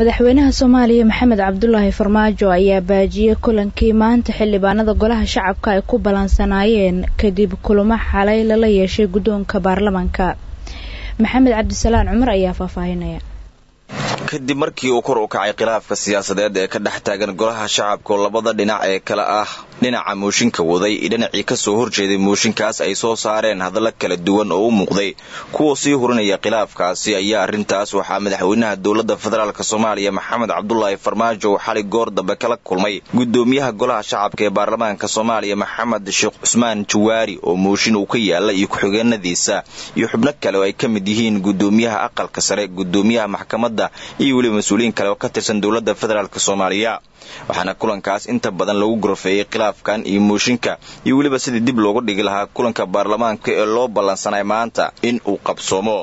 madaxweynaha Soomaaliya Maxamed Cabdullaahi Farmaajo ayaa baajiyay kulankii maanta xildhibaanada golaha shacabka ay ku balansanaayeen kadib kulamo xalay la yeeshay guddoonka baarlamaanka. Maxamed Cabdisalaan Cumar ayaa faahfaahinaya. kadib markii uu kor u kacay khilaafka siyaasadeed ee ka dhex taagan golaha shacabka oo labada dhinac ee kala ah dhinaca mooshinka waday iyo dhinacii ka soo horjeeday mooshinkaas ay soo saareen hadallo kala duwan oo u muuqday kuwa sii hurinaya khilaafkaasi ayaa arrintaas waxaa madaxweynaha dowladda federaalka Soomaaliya Maxamed Cabdullaahi Farmaajo xalay goor dambe kala kulmay gudoomiyaha golaha shacabka ee baarlamaanka Soomaaliya Maxamed Sheekh Cusmaan Jawaari oo mooshin uu ka yaala iyo ku-xigeenadiisa iyo xubno kale oo ay ka mid yihiin gudoomiyaha aqalka sare gudoomiyaha maxkamadda iyo waliba mas'uuliyiin kale oo ka tirsan dowladda federaalka Soomaaliya waxaana kulankaas inta badan lagu gorfeeyay khilaafkan iyo mooshinka iyo waliba sidii dib loogu dhigi lahaa kulanka baarlamaanka ee loo ballansanay maanta in uu qabsoomo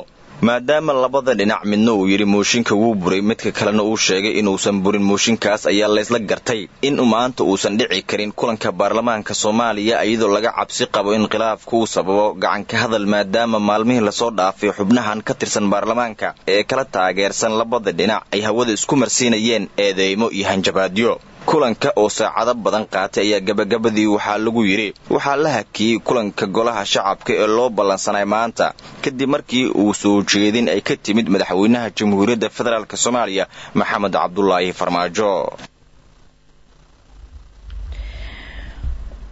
maadaama labada dhinac midna uu yiri mooshinka wuu buray midka kalena uu sheegay inuusan burin mooshinkaas ayaa la isla gartay in maanta uusan dhici karin kulanka baarlamaanka Soomaaliya iyadoo laga cabsi qabo in khilaafku uu sababo gacan ka hadal maadaama maalmihii la soo dhaafay xubnahan ka tirsan baarlamaanka ee kala taageersan labada dhinac ay hawada isku marsiinayeen eedeymo iyo hanjabaadyo kulanka oo saacado badan qaatay ayaa gabagabadii waxaa lagu yiri waxaa la hakiyay kulanka golaha shacabka ee loo ballansanay maanta kadib markii uu soo jeedin ay ka timid madaxweynaha Jamhuuriyadda Federaalka Soomaaliya Maxamed Cabdullaahi Farmaajo.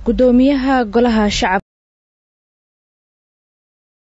Gudoomiyaha golaha shacabka